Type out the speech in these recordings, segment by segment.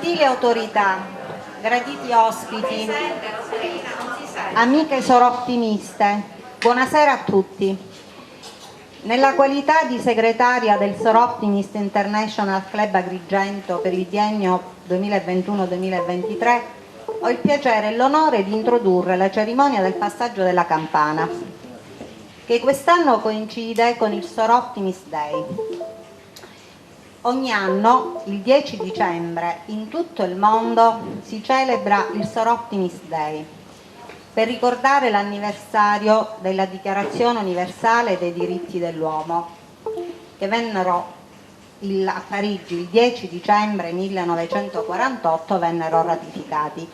Gentili autorità, graditi ospiti, amiche soroptimiste, buonasera a tutti. Nella qualità di segretaria del Soroptimist International Club Agrigento per il biennio 2021-2023, ho il piacere e l'onore di introdurre la cerimonia del passaggio della campana, che quest'anno coincide con il Soroptimist Day. Ogni anno, il 10 dicembre, in tutto il mondo si celebra il Soroptimist Day per ricordare l'anniversario della Dichiarazione Universale dei Diritti dell'Uomo, che vennero a Parigi il 10 dicembre 1948, vennero ratificati.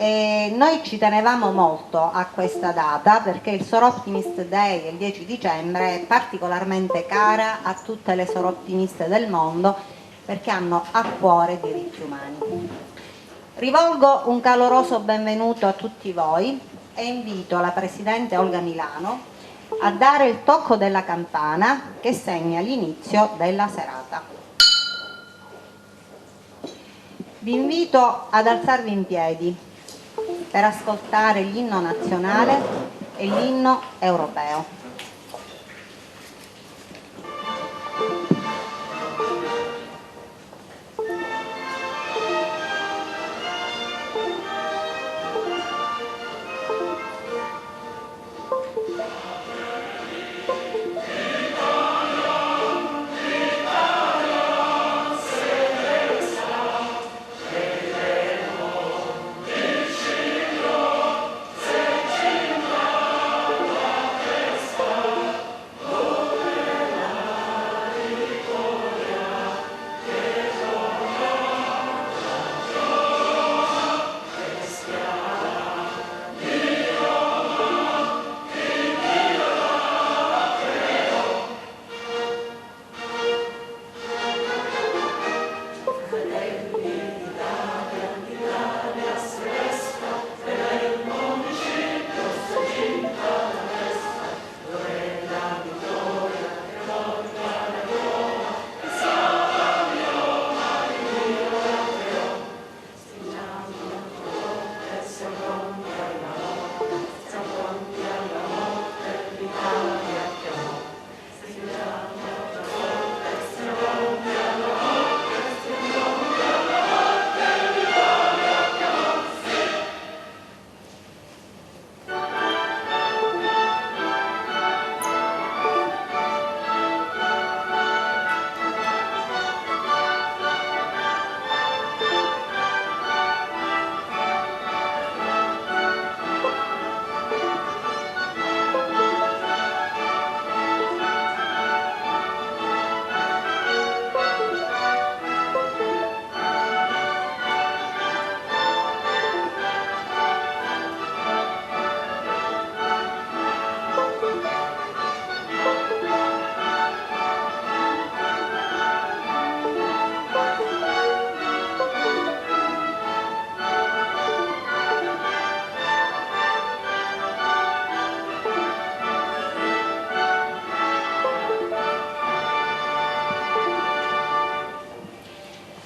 E noi ci tenevamo molto a questa data perché il Soroptimist Day, il 10 dicembre, è particolarmente cara a tutte le soroptimiste del mondo perché hanno a cuore i diritti umani. Rivolgo un caloroso benvenuto a tutti voi e invito la Presidente Olga Milano a dare il tocco della campana che segna l'inizio della serata. Vi invito ad alzarvi in piedi per ascoltare l'inno nazionale e l'inno europeo.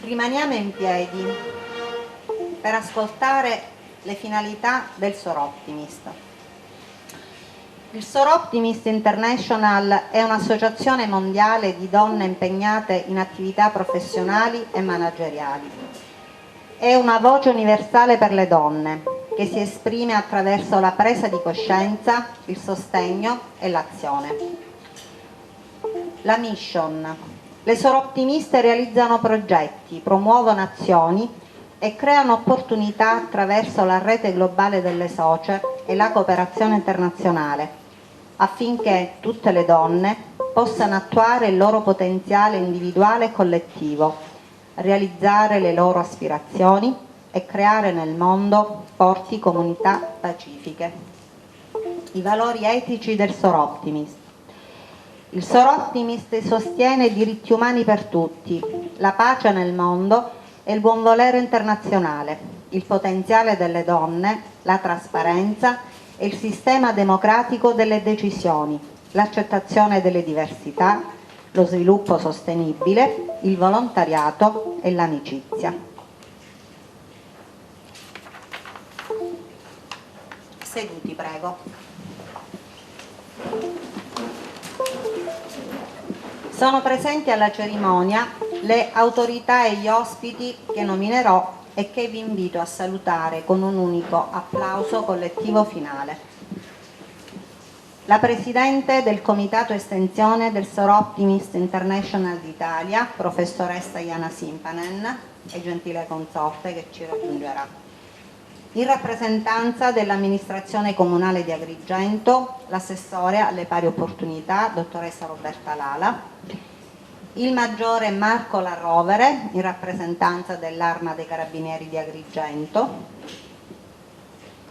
Rimaniamo in piedi per ascoltare le finalità del Soroptimist. Il Soroptimist International è un'associazione mondiale di donne impegnate in attività professionali e manageriali. È una voce universale per le donne che si esprime attraverso la presa di coscienza, il sostegno e l'azione. La mission. Le soroptimiste realizzano progetti, promuovono azioni e creano opportunità attraverso la rete globale delle socie e la cooperazione internazionale, affinché tutte le donne possano attuare il loro potenziale individuale e collettivo, realizzare le loro aspirazioni e creare nel mondo forti comunità pacifiche. I valori etici del Soroptimist. Il Soroptimist sostiene i diritti umani per tutti, la pace nel mondo e il buon volere internazionale, il potenziale delle donne, la trasparenza e il sistema democratico delle decisioni, l'accettazione delle diversità, lo sviluppo sostenibile, il volontariato e l'amicizia. Seduti, prego. Sono presenti alla cerimonia le autorità e gli ospiti che nominerò e che vi invito a salutare con un unico applauso collettivo finale. La Presidente del Comitato Estensione del Sor Optimist International d'Italia, professoressa Jana Simpanen, e gentile consorte che ci raggiungerà. In rappresentanza dell'amministrazione comunale di Agrigento, l'assessore alle pari opportunità, dottoressa Roberta Lala, il maggiore Marco La Rovere, in rappresentanza dell'Arma dei Carabinieri di Agrigento,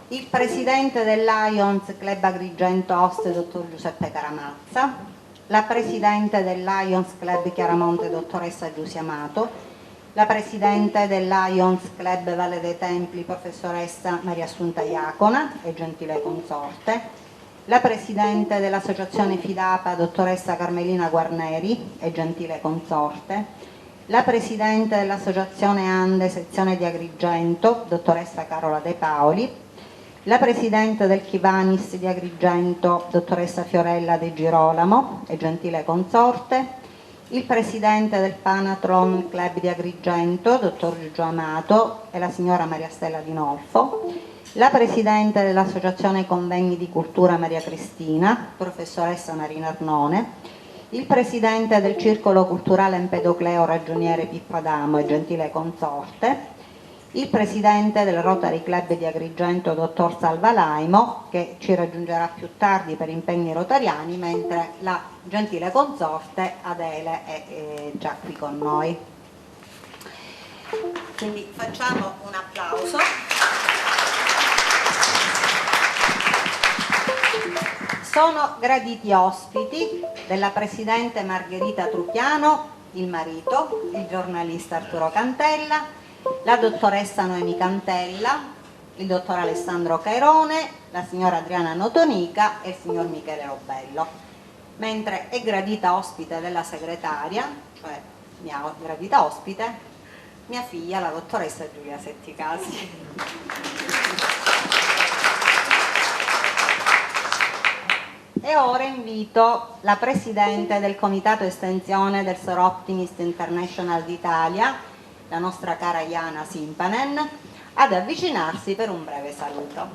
il presidente del Lions Club Agrigento Host, dottor Giuseppe Caramazza, la presidente del Lions Club Chiaramonte, dottoressa Giusia Amato, la presidente del Lions Club Valle dei Templi, professoressa Maria Assunta Iacona e gentile consorte, la presidente dell'associazione Fidapa, dottoressa Carmelina Guarneri e gentile consorte, la presidente dell'associazione Ande, sezione di Agrigento, dottoressa Carola De Paoli, la presidente del Chivanis di Agrigento, dottoressa Fiorella De Girolamo e gentile consorte, il presidente del Panathlon Club di Agrigento, dottor Giugio Amato e la signora Maria Stella Di Nolfo, la presidente dell'associazione Convegni di Cultura Maria Cristina, professoressa Marina Arnone, il presidente del Circolo Culturale Empedocleo Ragioniere Pippo Adamo e gentile consorte, il presidente del Rotary Club di Agrigento, dottor Salva Laimo, che ci raggiungerà più tardi per impegni rotariani, mentre la gentile consorte Adele è già qui con noi. Quindi facciamo un applauso. Sono graditi ospiti della presidente Margherita Trupiano, il marito, il giornalista Arturo Cantella, la dottoressa Noemi Cantella, il dottor Alessandro Cairone, la signora Adriana Notonica e il signor Michele Robello, mentre è gradita ospite della segretaria, cioè mia gradita ospite, mia figlia, la dottoressa Giulia Setticasi. E ora invito la presidente del Comitato Estensione del Sor Optimist International d'Italia, la nostra cara Jana Simpanen, ad avvicinarsi per un breve saluto.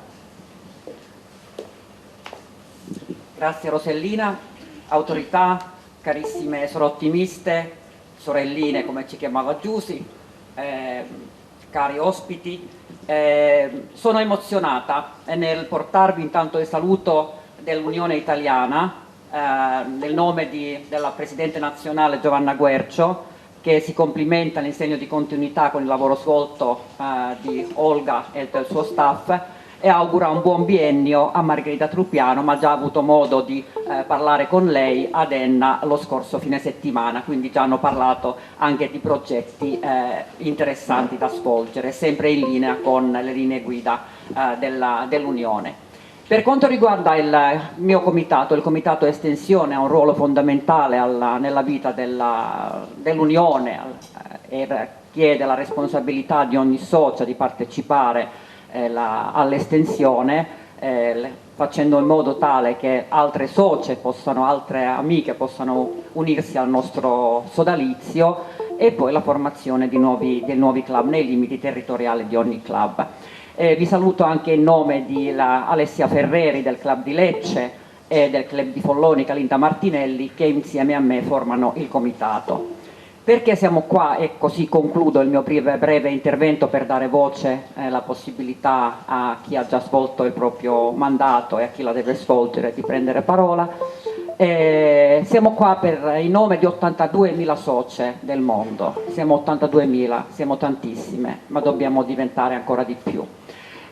Grazie Rosellina, autorità, carissime sorottimiste, sorelline come ci chiamava Giusy, cari ospiti, sono emozionata nel portarvi intanto il saluto dell'Unione Italiana nel nome della Presidente Nazionale Giovanna Guercio, che si complimenta in segno di continuità con il lavoro svolto di Olga e del suo staff e augura un buon biennio a Margherita Trupiano, ma ha già avuto modo di parlare con lei ad Enna lo scorso fine settimana, quindi già hanno parlato anche di progetti interessanti da svolgere, sempre in linea con le linee guida dell'Unione. Per quanto riguarda il mio comitato, il Comitato Estensione ha un ruolo fondamentale nella vita dell'Unione e chiede la responsabilità di ogni socia di partecipare all'estensione, facendo in modo tale che altre socie altre amiche possano unirsi al nostro sodalizio, e poi la formazione dei nuovi club nei limiti territoriali di ogni club. Vi saluto anche in nome di Alessia Ferreri del Club di Lecce e del Club di Follonica Linda Martinelli, che insieme a me formano il comitato. Perché siamo qua? E così concludo il mio breve intervento per dare voce la possibilità a chi ha già svolto il proprio mandato e a chi la deve svolgere di prendere parola. Siamo qua in nome di 82.000 socie del mondo. Siamo 82.000, siamo tantissime, ma dobbiamo diventare ancora di più.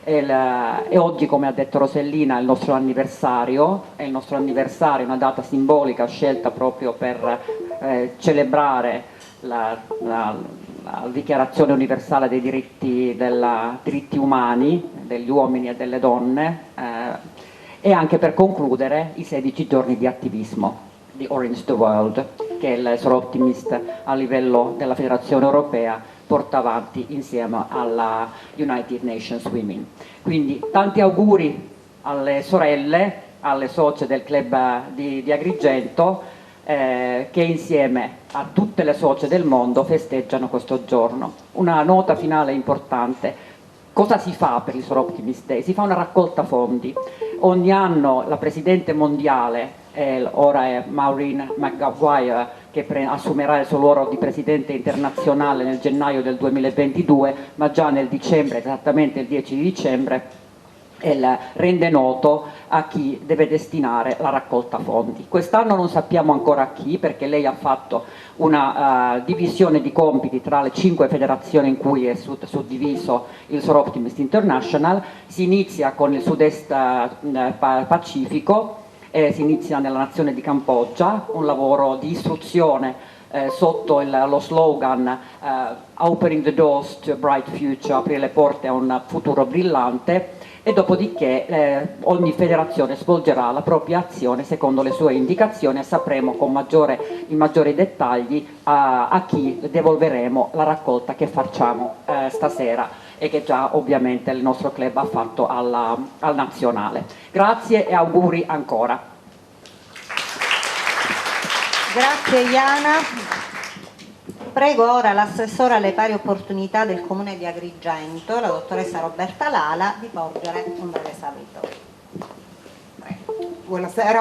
E oggi, come ha detto Rosellina, è il nostro anniversario, è una data simbolica scelta proprio per celebrare la Dichiarazione Universale dei diritti umani degli uomini e delle donne, e anche per concludere i 16 giorni di attivismo di Orange the World, che il Sor Optimist a livello della Federazione Europea porta avanti insieme alla United Nations Women. Quindi tanti auguri alle sorelle, alle socie del club di Agrigento, che insieme a tutte le socie del mondo festeggiano questo giorno. Una nota finale importante. Cosa si fa per il Sor Optimist Day? Si fa una raccolta fondi. Ogni anno la presidente mondiale, ora è Maureen McGuire, che assumerà il suo ruolo di presidente internazionale nel gennaio del 2022, ma già nel dicembre, esattamente il 10 di dicembre, rende noto a chi deve destinare la raccolta fondi. Quest'anno non sappiamo ancora a chi, perché lei ha fatto una divisione di compiti tra le 5 federazioni in cui è suddiviso il Sor Optimist International. Si inizia con il Sud-Est Pacifico, si inizia nella nazione di Cambogia, un lavoro di istruzione sotto lo slogan Opening the Doors to a Bright Future, aprire le porte a un futuro brillante, e dopodiché ogni federazione svolgerà la propria azione secondo le sue indicazioni, e sapremo con in maggiori dettagli a chi devolveremo la raccolta che facciamo stasera e che già ovviamente il nostro club ha fatto al nazionale. Grazie e auguri ancora. Grazie Iana. Prego ora l'assessore alle pari opportunità del Comune di Agrigento, la dottoressa Roberta Lala, di porgere un breve saluto. Buonasera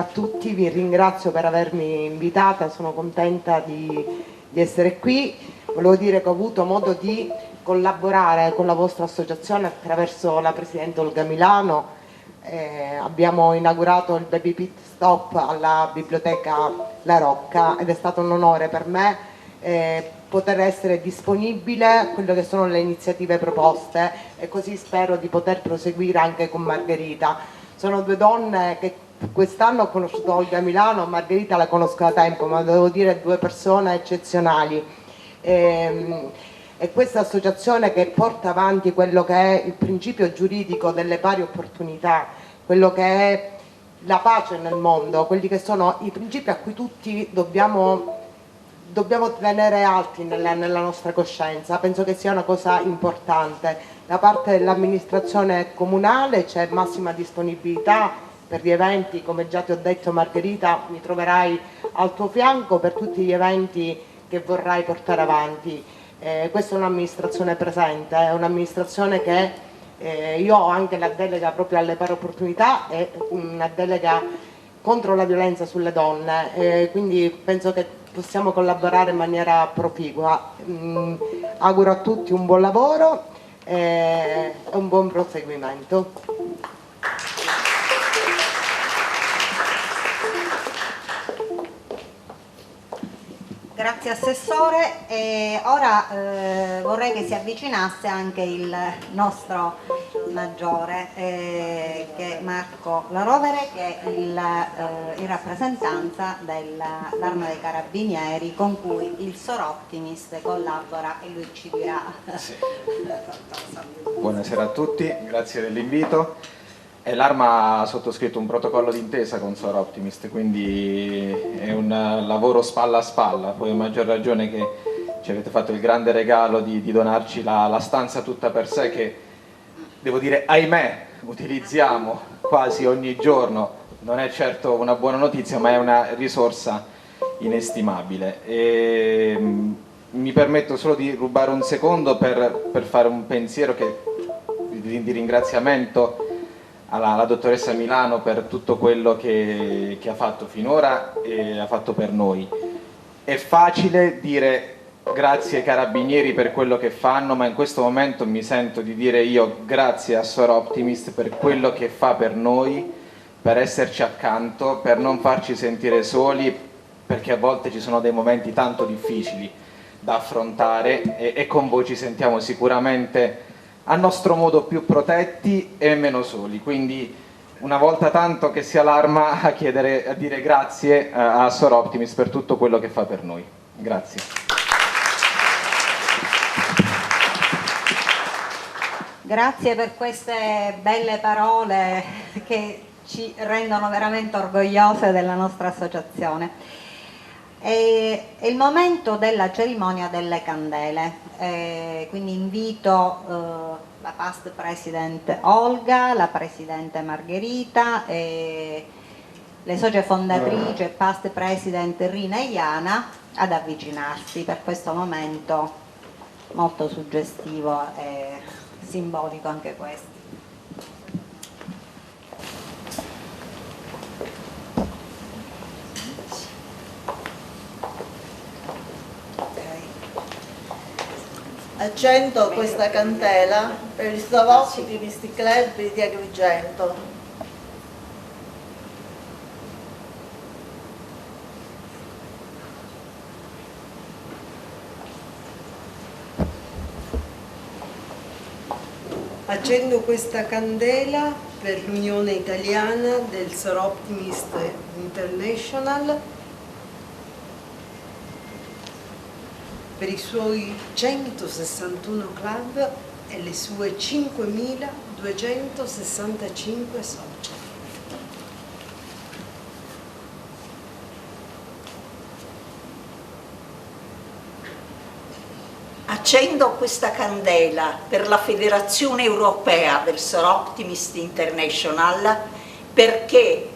a tutti, vi ringrazio per avermi invitata, sono contenta di essere qui. Volevo dire che ho avuto modo di collaborare con la vostra associazione attraverso la Presidente Olga Milano. Abbiamo inaugurato il Baby Pit Stop alla Biblioteca La Rocca ed è stato un onore per me poter essere disponibile a quello che sono le iniziative proposte, e così spero di poter proseguire anche con Margherita. Sono due donne che quest'anno ho conosciuto, Olga Milano, Margherita la conosco da tempo, ma devo dire due persone eccezionali. E questa associazione che porta avanti quello che è il principio giuridico delle pari opportunità, quello che è la pace nel mondo, quelli che sono i principi a cui tutti dobbiamo tenere alti nella nostra coscienza. Penso che sia una cosa importante. Da parte dell'amministrazione comunale c'è massima disponibilità per gli eventi, come già ti ho detto Margherita, mi troverai al tuo fianco per tutti gli eventi che vorrai portare avanti. Questa è un'amministrazione presente, è un'amministrazione che io ho anche la delega proprio alle pari opportunità e una delega contro la violenza sulle donne, quindi penso che possiamo collaborare in maniera proficua. Auguro a tutti un buon lavoro e un buon proseguimento. Grazie Assessore, e ora vorrei che si avvicinasse anche il nostro maggiore, che è Marco La Rovere, che è in rappresentanza dell'Arma dei Carabinieri, con cui il Sor Optimist collabora, e lui ci dirà. Sì. Buonasera a tutti, grazie dell'invito. L'Arma ha sottoscritto un protocollo d'intesa con Sor Optimist, quindi è un lavoro spalla a spalla. Poi a maggior ragione che ci avete fatto il grande regalo di donarci la stanza tutta per sé, che devo dire, ahimè, utilizziamo quasi ogni giorno. Non è certo una buona notizia, ma è una risorsa inestimabile. Mi permetto solo di rubare un secondo per fare un pensiero di ringraziamento alla dottoressa Milano per tutto quello che ha fatto finora e ha fatto per noi. È facile dire grazie ai carabinieri per quello che fanno, ma in questo momento mi sento di dire io grazie a Sor Optimist per quello che fa per noi, per esserci accanto, per non farci sentire soli, perché a volte ci sono dei momenti tanto difficili da affrontare e con voi ci sentiamo sicuramente a nostro modo più protetti e meno soli. Quindi una volta tanto che sia l'Arma a dire grazie a Sor Optimist per tutto quello che fa per noi. Grazie. Grazie per queste belle parole che ci rendono veramente orgogliose della nostra associazione. È il momento della cerimonia delle candele, quindi invito la past president Olga, la presidente Margherita e le socie fondatrici e past president Rina e Iana ad avvicinarsi per questo momento molto suggestivo e simbolico anche questo. Accendo questa candela per il Sorop Optimisti Club di Agrigento. Accendo questa candela per l'Unione Italiana del Sorop Optimist International, per i suoi 161 club e le sue 5.265 soci. Accendo questa candela per la Federazione Europea del Sorop Optimist International perché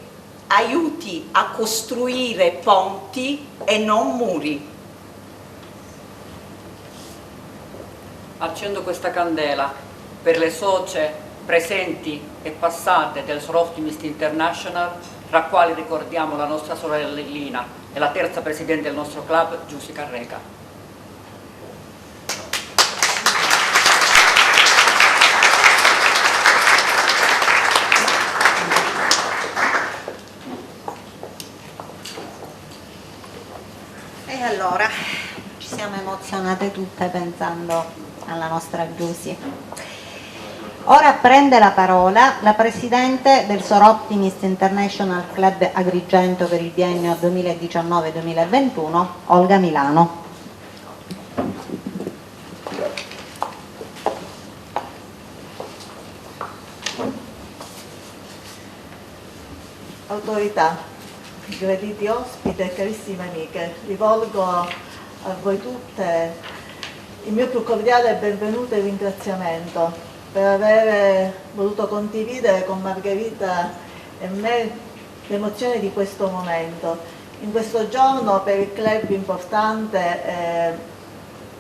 aiuti a costruire ponti e non muri. Accendo questa candela per le socie presenti e passate del Sorop Optimist International, tra quali ricordiamo la nostra sorellina e la terza presidente del nostro club, Giussi Carreca. E allora, ci siamo emozionate tutte pensando alla nostra Giusy. Ora prende la parola la Presidente del Sorop Optimist International Club Agrigento per il biennio 2019-2021, Olga Milano. Autorità, graditi ospiti e carissime amiche, rivolgo a voi tutte il mio più cordiale benvenuto e ringraziamento per aver voluto condividere con Margherita e me l'emozione di questo momento. In questo giorno per il club importante,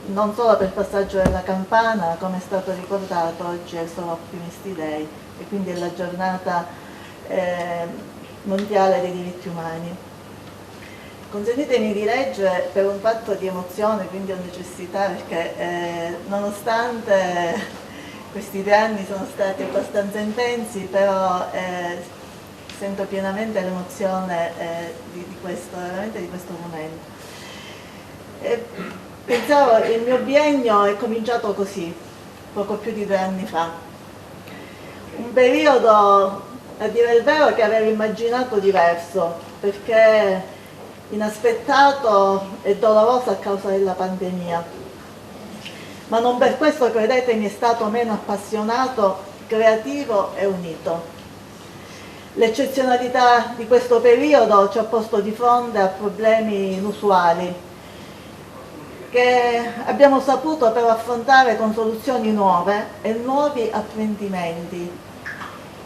non solo per il passaggio della campana, come è stato ricordato, oggi è il Sorop Optimisti Day e quindi è la giornata mondiale dei diritti umani. Consentitemi di leggere per un fatto di emozione, quindi ho necessità, perché nonostante questi 2 anni sono stati abbastanza intensi, però sento pienamente l'emozione veramente di questo momento. Pensavo, il mio biennio è cominciato così, poco più di 2 anni fa. Un periodo, a dire il vero, che avevo immaginato diverso, perché inaspettato e doloroso a causa della pandemia, ma non per questo, credetemi, è stato meno appassionato, creativo e unito. L'eccezionalità di questo periodo ci ha posto di fronte a problemi inusuali che abbiamo saputo però affrontare con soluzioni nuove e nuovi apprendimenti,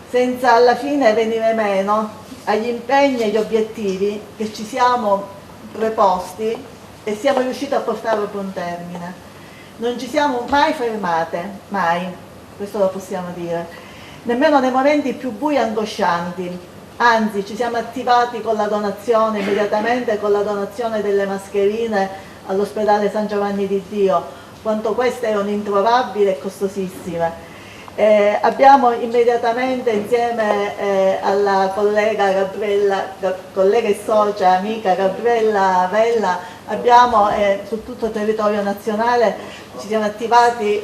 senza alla fine venire meno agli impegni e agli obiettivi che ci siamo preposti e siamo riusciti a portare a buon termine. Non ci siamo mai fermate, mai, questo lo possiamo dire, nemmeno nei momenti più bui e angoscianti. Anzi, ci siamo attivati con la donazione, immediatamente con la donazione delle mascherine all'ospedale San Giovanni di Dio, quanto queste erano introvabili e costosissime. Abbiamo immediatamente, insieme alla collega collega e socia, amica Gabriella Vella, abbiamo su tutto il territorio nazionale ci siamo attivati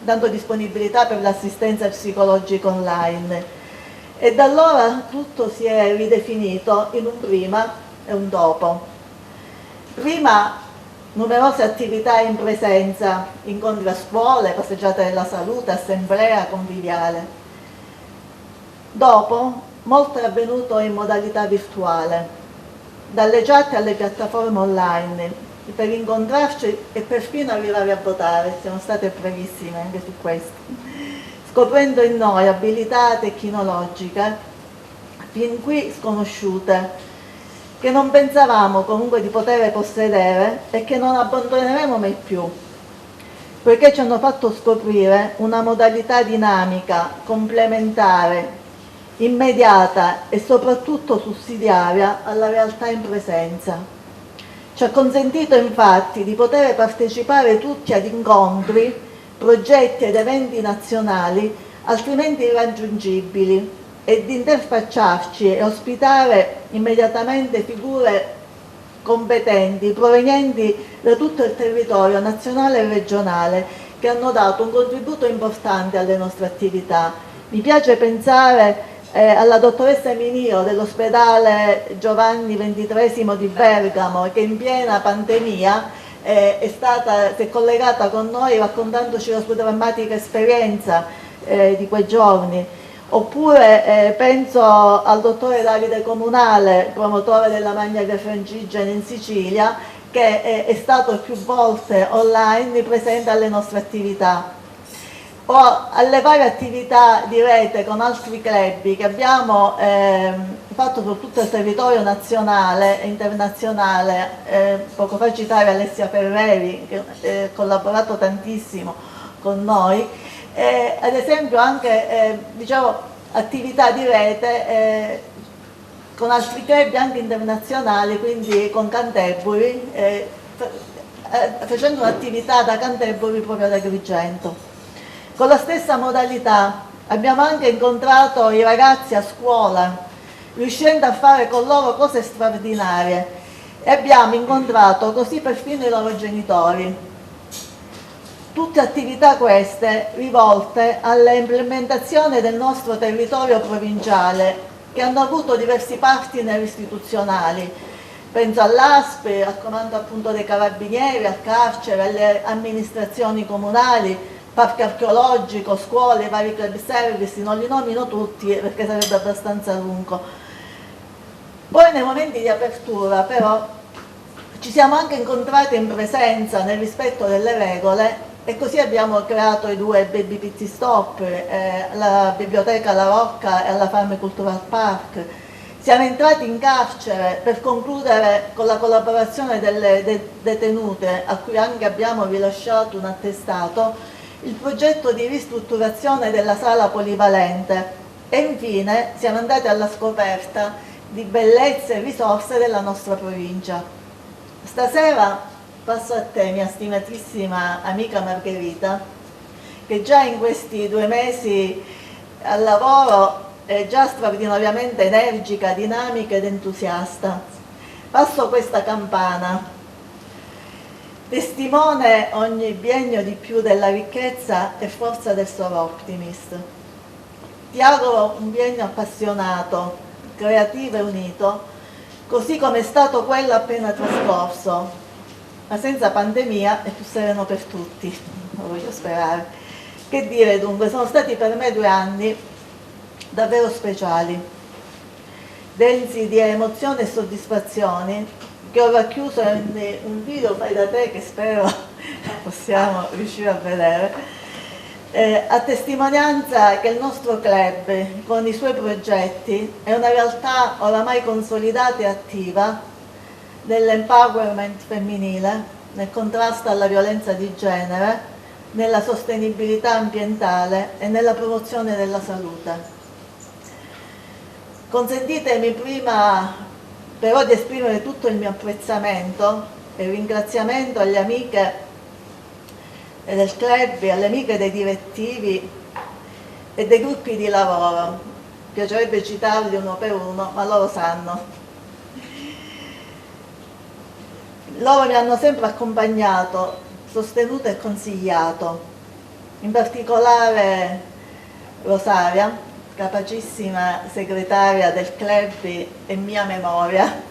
dando disponibilità per l'assistenza psicologica online, e da allora tutto si è ridefinito in un prima e un dopo. Prima numerose attività in presenza, incontri a scuole, passeggiate della salute, assemblea conviviale. Dopo, molto è avvenuto in modalità virtuale. dalle chat alle piattaforme online, per incontrarci e perfino arrivare a votare. Siamo state bravissime anche su questo, scoprendo in noi abilità tecnologiche fin qui sconosciute, che non pensavamo comunque di poter possedere e che non abbandoneremo mai più, poiché ci hanno fatto scoprire una modalità dinamica, complementare, immediata e soprattutto sussidiaria alla realtà in presenza. Ci ha consentito infatti di poter partecipare tutti ad incontri, progetti ed eventi nazionali altrimenti irraggiungibili e di interfacciarci e ospitare immediatamente figure competenti provenienti da tutto il territorio nazionale e regionale che hanno dato un contributo importante alle nostre attività. Mi piace pensare alla dottoressa Minio dell'ospedale Giovanni XXIII di Bergamo, che in piena pandemia si è collegata con noi raccontandoci la sua drammatica esperienza di quei giorni. Oppure penso al dottore Davide Comunale, promotore della Magna Gre Francigena in Sicilia, che è stato più volte online presente alle nostre attività, o alle varie attività di rete con altri club che abbiamo fatto su tutto il territorio nazionale e internazionale. Poco fa citare Alessia Ferreri, che ha collaborato tantissimo con noi, ad esempio anche attività di rete con altri club anche internazionali, quindi con Canterbury, facendo un'attività da Canterbury proprio ad Agrigento. Con la stessa modalità abbiamo anche incontrato i ragazzi a scuola, riuscendo a fare con loro cose straordinarie, e abbiamo incontrato così perfino i loro genitori. Tutte attività queste rivolte all'implementazione del nostro territorio provinciale, che hanno avuto diversi partner istituzionali. Penso all'ASP, al comando appunto dei Carabinieri, al carcere, alle amministrazioni comunali, parco archeologico, scuole, vari club service. Non li nomino tutti perché sarebbe abbastanza lungo. Poi nei momenti di apertura però ci siamo anche incontrati in presenza nel rispetto delle regole, e così abbiamo creato i 2 baby pit stop, la biblioteca La Rocca e alla Farm Cultural Park. Siamo entrati in carcere per concludere, con la collaborazione delle detenute, a cui anche abbiamo rilasciato un attestato, il progetto di ristrutturazione della sala polivalente, e infine siamo andati alla scoperta di bellezze e risorse della nostra provincia. Stasera passo a te, mia stimatissima amica Margherita, che già in questi 2 mesi al lavoro è già straordinariamente energica, dinamica ed entusiasta. Passo questa campana. Testimone ogni biennio di più della ricchezza e forza del Soroptimist. Ti auguro un biennio appassionato, creativo e unito, così come è stato quello appena trascorso, ma senza pandemia e più sereno per tutti, lo voglio sperare. Che dire dunque, sono stati per me 2 anni davvero speciali, densi di emozioni e soddisfazioni, che ho racchiuso in un video fai da te che spero possiamo riuscire a vedere, a testimonianza che il nostro club, con i suoi progetti, è una realtà oramai consolidata e attiva nell'empowerment femminile, nel contrasto alla violenza di genere, nella sostenibilità ambientale e nella promozione della salute. Consentitemi prima però di esprimere tutto il mio apprezzamento e ringraziamento alle amiche del club, alle amiche dei direttivi e dei gruppi di lavoro. Mi piacerebbe citarli uno per uno, ma loro sanno. Loro mi hanno sempre accompagnato, sostenuto e consigliato, in particolare Rosaria, capacissima segretaria del club e mia memoria,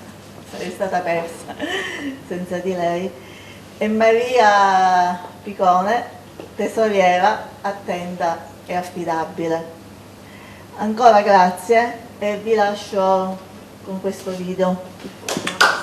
sarei stata persa senza di lei, e Maria Picone, tesoriera, attenta e affidabile. Ancora grazie e vi lascio con questo video.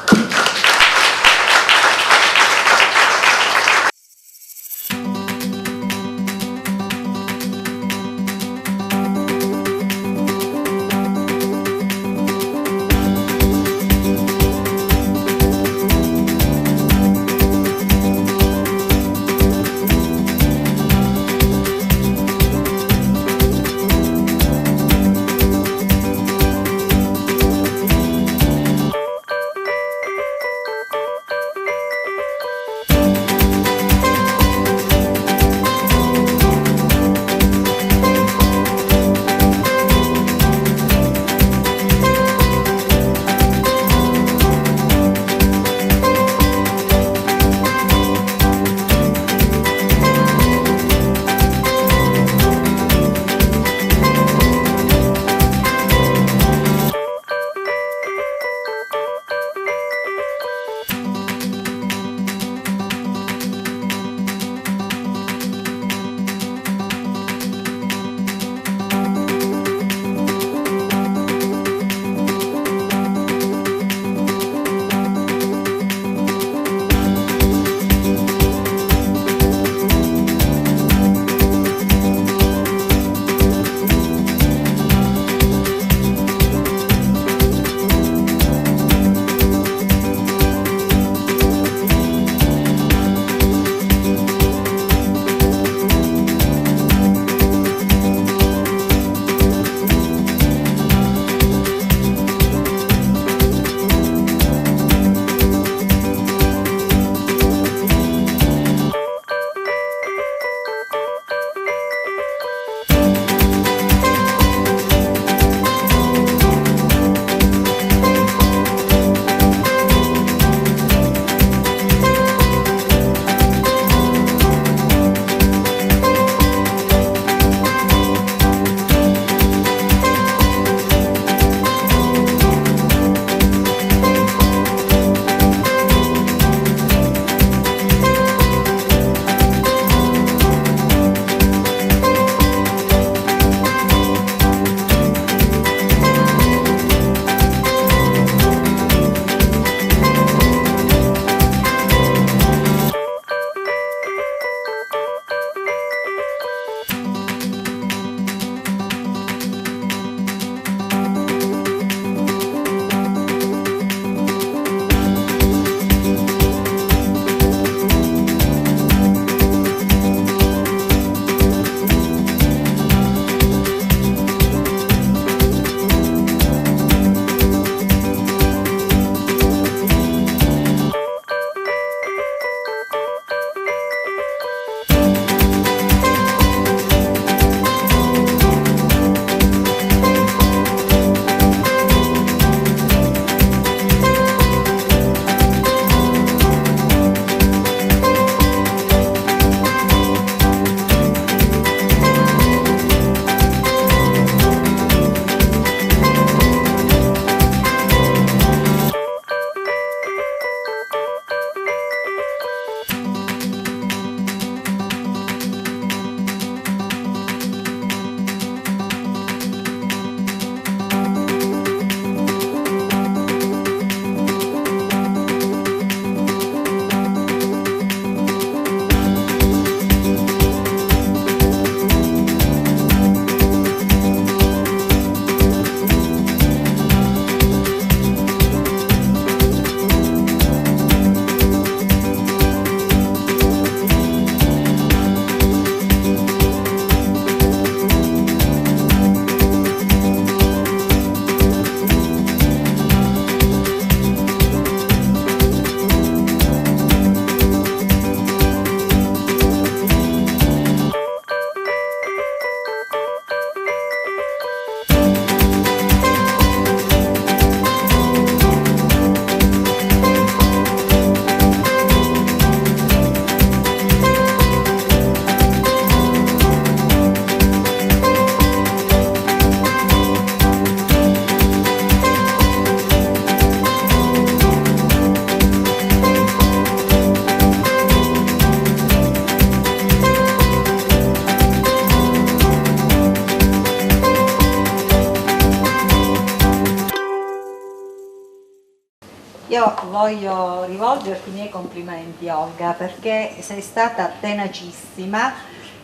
io voglio rivolgerti i miei complimenti, Olga, perché sei stata tenacissima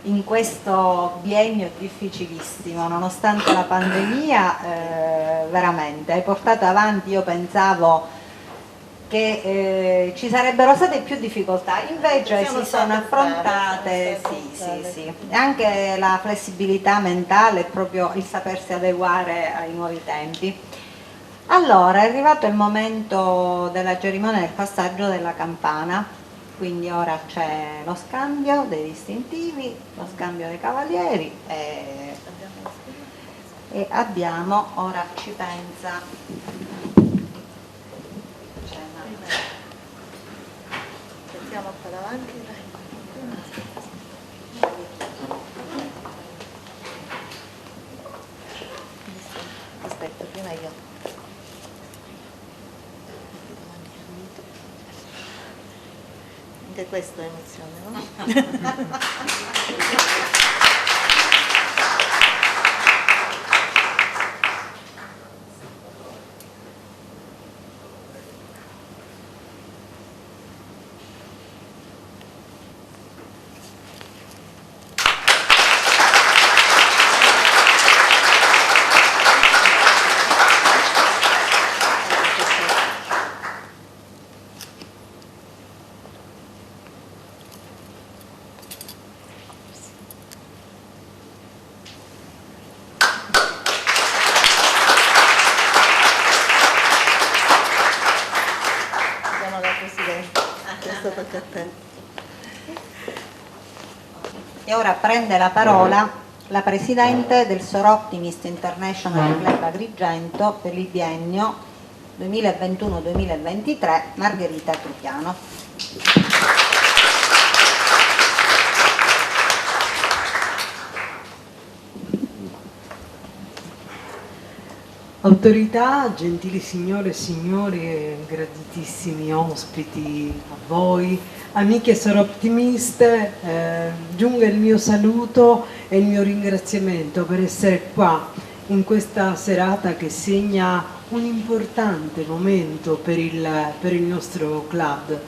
in questo biennio difficilissimo, nonostante la pandemia, veramente hai portato avanti. Io pensavo che ci sarebbero state più difficoltà, invece si sono affrontate, sì. E anche la flessibilità mentale, proprio il sapersi adeguare ai nuovi tempi. Allora, è arrivato il momento della cerimonia del passaggio della campana, quindi ora c'è lo scambio dei distintivi, lo scambio dei cavalieri e abbiamo, ora ci pensa. Mettiamo qua davanti, dai. Aspetta, prima io. Anche questo è emozione, no? E ora prende la parola la Presidente del Soroptimist International Club Agrigento per il biennio 2021-2023, Margherita Trupiano. Autorità, gentili signore e signori, graditissimi ospiti, a voi, amiche soroptimiste, giunga il mio saluto e il mio ringraziamento per essere qua in questa serata che segna un importante momento per il nostro club.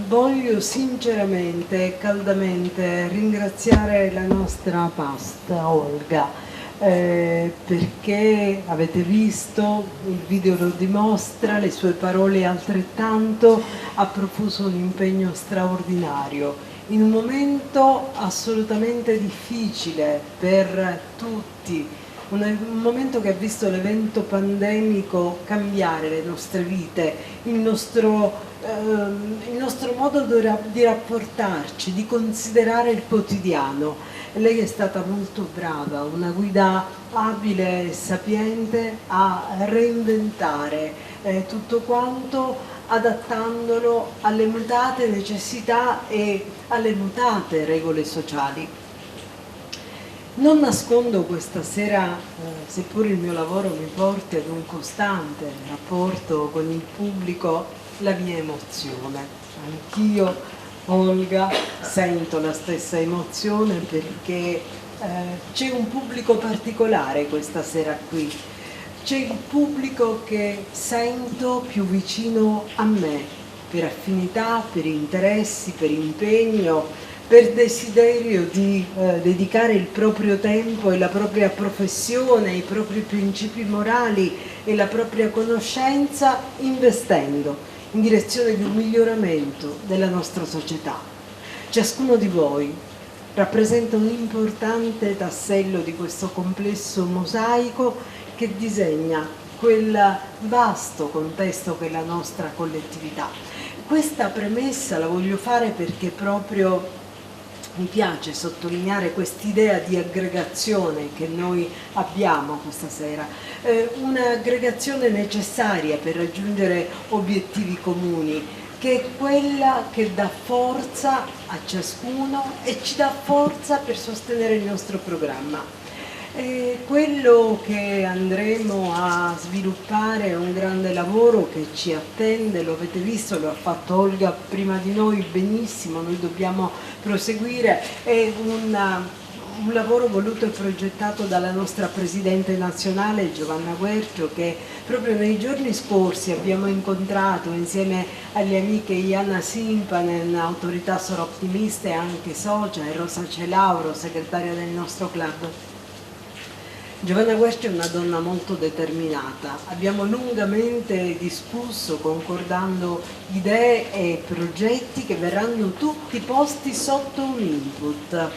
Voglio sinceramente e caldamente ringraziare la nostra pasta Olga. Perché avete visto, il video lo dimostra, le sue parole altrettanto, ha profuso un impegno straordinario in un momento assolutamente difficile per tutti, un momento che ha visto l'evento pandemico cambiare le nostre vite, il nostro modo di rapportarci, di considerare il quotidiano. Lei è stata molto brava, una guida abile e sapiente a reinventare tutto quanto, adattandolo alle mutate necessità e alle mutate regole sociali. Non nascondo questa sera, seppur il mio lavoro mi porti ad un costante rapporto con il pubblico, la mia emozione. Anch'io, Olga, sento la stessa emozione perché c'è un pubblico particolare questa sera qui. C'è il pubblico che sento più vicino a me, per affinità, per interessi, per impegno, per desiderio di dedicare il proprio tempo e la propria professione, i propri principi morali e la propria conoscenza investendo in direzione di un miglioramento della nostra società. Ciascuno di voi rappresenta un importante tassello di questo complesso mosaico che disegna quel vasto contesto che è la nostra collettività. Questa premessa la voglio fare perché proprio mi piace sottolineare quest'idea di aggregazione che noi abbiamo questa sera, un'aggregazione necessaria per raggiungere obiettivi comuni, che è quella che dà forza a ciascuno e ci dà forza per sostenere il nostro programma. Quello che andremo a sviluppare è un grande lavoro che ci attende, lo avete visto, lo ha fatto Olga prima di noi benissimo, noi dobbiamo proseguire, è un lavoro voluto e progettato dalla nostra Presidente nazionale Giovanna Guercio, che proprio nei giorni scorsi abbiamo incontrato insieme alle amiche Iana Simpanen, autorità soroptimiste e anche socia, e Rosa Celauro, segretaria del nostro club. Giovanna Guercio è una donna molto determinata. Abbiamo lungamente discusso, concordando idee e progetti che verranno tutti posti sotto un input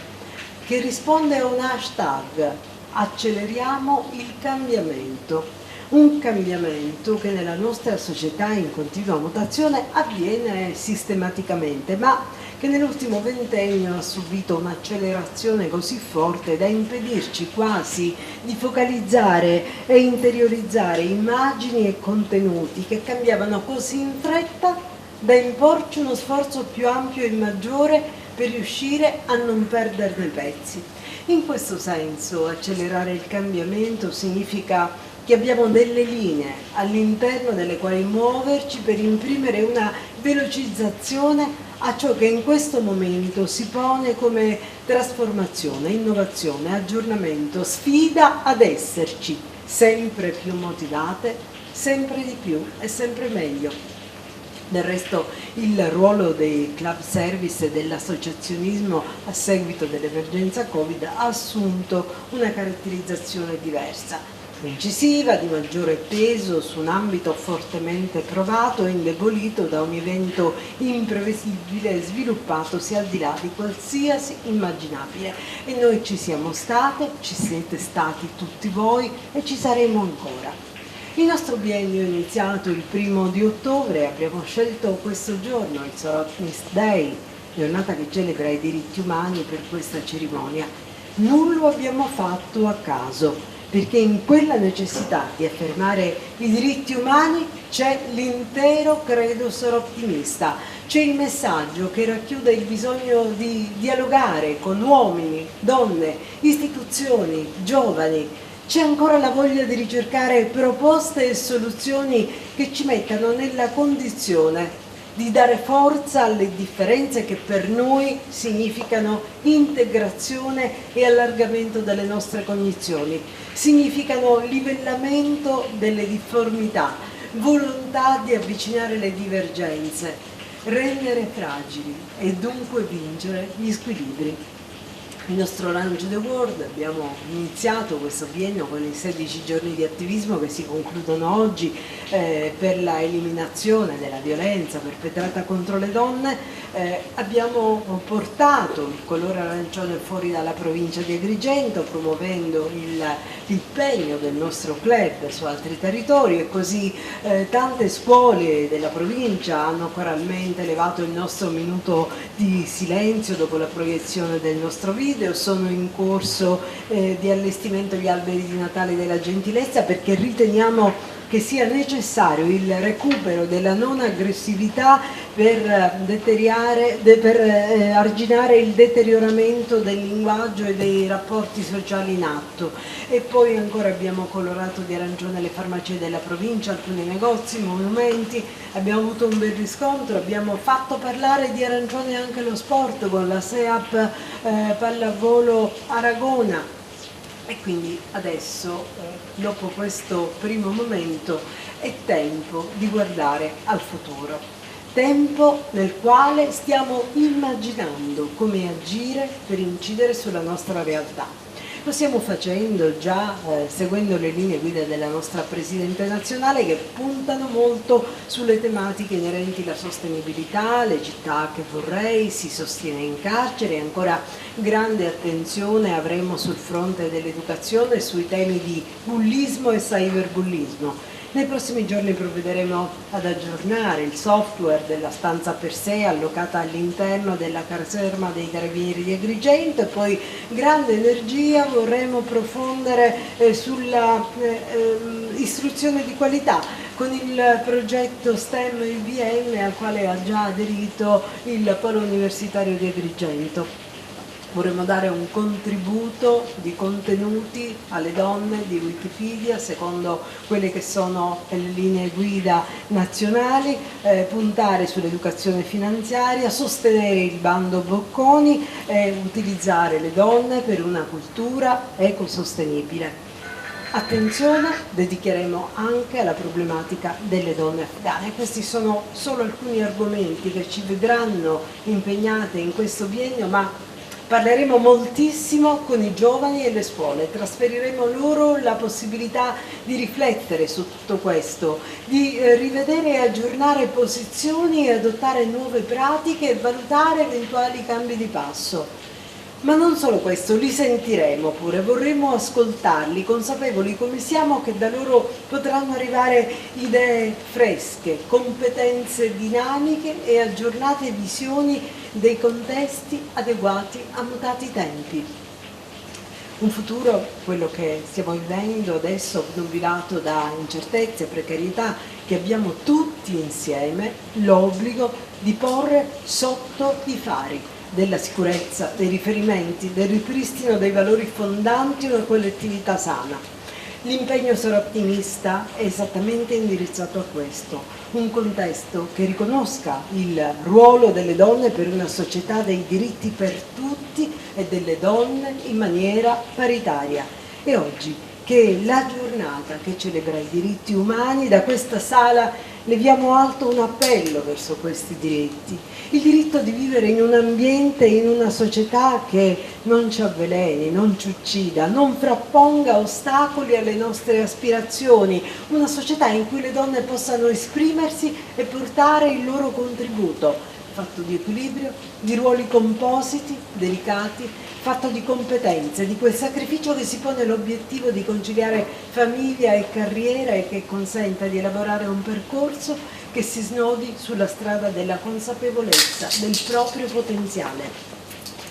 che risponde a un hashtag: acceleriamo il cambiamento. Un cambiamento che nella nostra società in continua mutazione avviene sistematicamente, ma che nell'ultimo ventennio ha subito un'accelerazione così forte da impedirci quasi di focalizzare e interiorizzare immagini e contenuti che cambiavano così in fretta da imporci uno sforzo più ampio e maggiore per riuscire a non perderne pezzi. In questo senso, accelerare il cambiamento significa che abbiamo delle linee all'interno delle quali muoverci per imprimere una velocizzazione a ciò che in questo momento si pone come trasformazione, innovazione, aggiornamento, sfida ad esserci sempre più motivate, sempre di più e sempre meglio. Del resto il ruolo dei club service e dell'associazionismo a seguito dell'emergenza Covid ha assunto una caratterizzazione diversa, incisiva, di maggiore peso su un ambito fortemente provato e indebolito da un evento imprevedibile sviluppatosi al di là di qualsiasi immaginabile. E noi ci siamo state, ci siete stati tutti voi e ci saremo ancora. Il nostro biennio è iniziato il 1° di ottobre, abbiamo scelto questo giorno, il Soroptimist Day, giornata che celebra i diritti umani per questa cerimonia. Non lo abbiamo fatto a caso, perché in quella necessità di affermare i diritti umani c'è l'intero credo soroptimista, c'è il messaggio che racchiude il bisogno di dialogare con uomini, donne, istituzioni, giovani. C'è ancora la voglia di ricercare proposte e soluzioni che ci mettano nella condizione di dare forza alle differenze che per noi significano integrazione e allargamento delle nostre cognizioni, significano livellamento delle difformità, volontà di avvicinare le divergenze, rendere fragili e dunque vincere gli squilibri. Il nostro Lunch the World, abbiamo iniziato questo biennio con i 16 giorni di attivismo che si concludono oggi per la eliminazione della violenza perpetrata contro le donne. Abbiamo portato il colore arancione fuori dalla provincia di Agrigento, promuovendo l'impegno del nostro club su altri territori, e così tante scuole della provincia hanno coralmente elevato il nostro minuto di silenzio dopo la proiezione del nostro video. Sono in corso di allestimento gli alberi di Natale della gentilezza, perché riteniamo che sia necessario il recupero della non aggressività per arginare il deterioramento del linguaggio e dei rapporti sociali in atto. E poi ancora abbiamo colorato di arancione le farmacie della provincia, alcuni negozi, monumenti, abbiamo avuto un bel riscontro, abbiamo fatto parlare di arancione anche lo sport con la SEAP Pallavolo Aragona. E quindi adesso, dopo questo primo momento, è tempo di guardare al futuro. Tempo nel quale stiamo immaginando come agire per incidere sulla nostra realtà. Lo stiamo facendo già seguendo le linee guida della nostra Presidente nazionale, che puntano molto sulle tematiche inerenti alla sostenibilità, le città che vorrei, si sostiene in carcere, e ancora grande attenzione avremo sul fronte dell'educazione sui temi di bullismo e cyberbullismo. Nei prossimi giorni provvederemo ad aggiornare il software della stanza per sé allocata all'interno della caserma dei Carabinieri di Agrigento, e poi grande energia vorremmo profondere sulla istruzione di qualità con il progetto STEM IBM al quale ha già aderito il Polo Universitario di Agrigento. Vorremmo dare un contributo di contenuti alle donne di Wikipedia secondo quelle che sono le linee guida nazionali, puntare sull'educazione finanziaria, sostenere il bando Bocconi e utilizzare le donne per una cultura ecosostenibile. Attenzione, dedicheremo anche alla problematica delle donne afghane. Questi sono solo alcuni argomenti che ci vedranno impegnate in questo biennio, ma parleremo moltissimo con i giovani e le scuole, trasferiremo loro la possibilità di riflettere su tutto questo, di rivedere e aggiornare posizioni e adottare nuove pratiche e valutare eventuali cambi di passo. Ma non solo questo, li sentiremo pure, vorremmo ascoltarli, consapevoli come siamo che da loro potranno arrivare idee fresche, competenze dinamiche e aggiornate visioni dei contesti adeguati a mutati tempi. Un futuro, quello che stiamo vivendo adesso, obnubilato da incertezze e precarietà, che abbiamo tutti insieme l'obbligo di porre sotto i fari della sicurezza, dei riferimenti, del ripristino dei valori fondanti una collettività sana. L'impegno sarà ottimista è esattamente indirizzato a questo, un contesto che riconosca il ruolo delle donne per una società dei diritti per tutti e delle donne in maniera paritaria. E oggi, che è la giornata che celebra i diritti umani, da questa sala leviamo alto un appello verso questi diritti, il diritto di vivere in un ambiente, in una società che non ci avveleni, non ci uccida, non frapponga ostacoli alle nostre aspirazioni, una società in cui le donne possano esprimersi e portare il loro contributo, fatto di equilibrio, di ruoli compositi, delicati, fatto di competenze, di quel sacrificio che si pone l'obiettivo di conciliare famiglia e carriera e che consenta di elaborare un percorso che si snodi sulla strada della consapevolezza del proprio potenziale.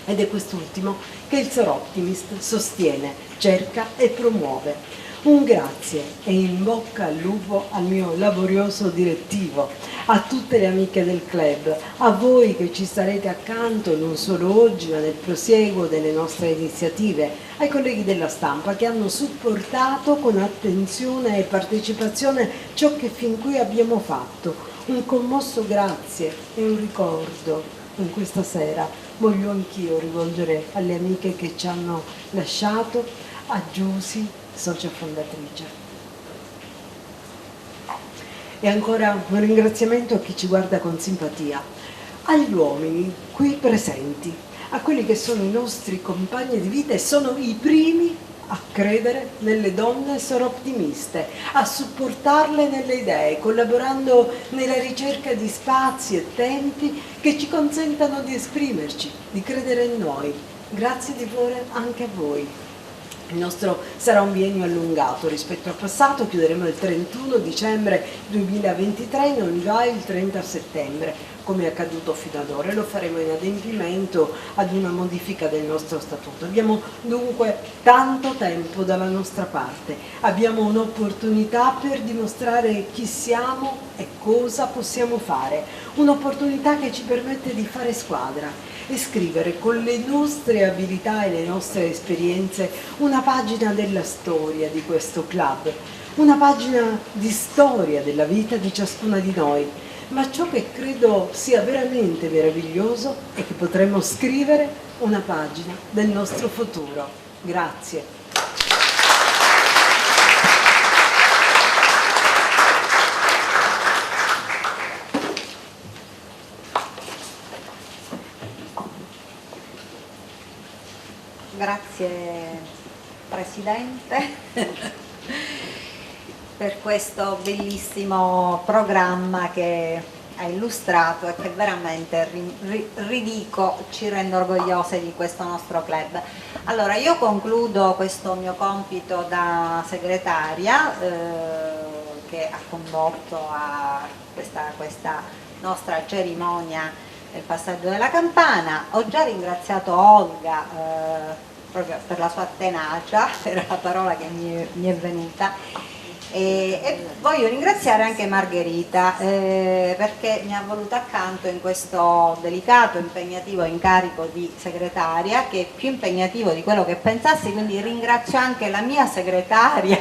Ed è quest'ultimo che il Soroptimist sostiene, cerca e promuove. Un grazie e in bocca al lupo al mio laborioso direttivo, a tutte le amiche del club, a voi che ci starete accanto non solo oggi ma nel prosieguo delle nostre iniziative, ai colleghi della stampa che hanno supportato con attenzione e partecipazione ciò che fin qui abbiamo fatto. Un commosso grazie e un ricordo in questa sera voglio anch'io rivolgere alle amiche che ci hanno lasciato, a Giusy, socia fondatrice. E ancora un ringraziamento a chi ci guarda con simpatia, agli uomini qui presenti, a quelli che sono i nostri compagni di vita e sono i primi a credere nelle donne soroptimiste, a supportarle nelle idee, collaborando nella ricerca di spazi e tempi che ci consentano di esprimerci, di credere in noi. Grazie di cuore anche a voi. Il nostro sarà un biennio allungato rispetto al passato, chiuderemo il 31 dicembre 2023, non già il 30 settembre, come è accaduto fino ad ora, e lo faremo in adempimento ad una modifica del nostro statuto. Abbiamo dunque tanto tempo dalla nostra parte, abbiamo un'opportunità per dimostrare chi siamo e cosa possiamo fare, un'opportunità che ci permette di fare squadra e scrivere con le nostre abilità e le nostre esperienze una pagina della storia di questo club, una pagina di storia della vita di ciascuna di noi. Ma ciò che credo sia veramente meraviglioso è che potremo scrivere una pagina del nostro futuro. Grazie. Grazie Presidente per questo bellissimo programma che ha illustrato e che veramente, ridico, ci rende orgogliose di questo nostro club. Allora, io concludo questo mio compito da segretaria che ha condotto a questa nostra cerimonia del passaggio della campana. Ho già ringraziato Olga proprio per la sua tenacia, era la parola che mi è venuta, E voglio ringraziare anche Margherita perché mi ha voluto accanto in questo delicato, impegnativo incarico di segretaria, che è più impegnativo di quello che pensassi, quindi ringrazio anche la mia segretaria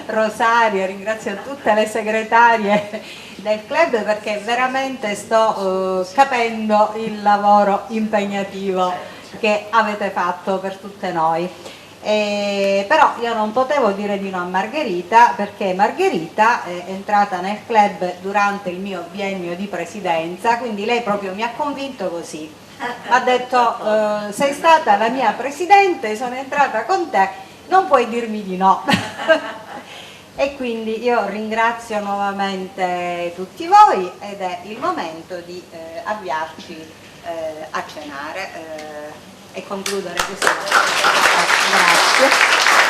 Rosaria, ringrazio tutte le segretarie del club perché veramente sto capendo il lavoro impegnativo che avete fatto per tutte noi. Però io non potevo dire di no a Margherita perché Margherita è entrata nel club durante il mio biennio di presidenza, quindi lei proprio mi ha convinto così, ha detto sei stata la mia presidente, sono entrata con te, non puoi dirmi di no. E quindi io ringrazio nuovamente tutti voi ed è il momento di avviarci a cenare e concludere così. Grazie.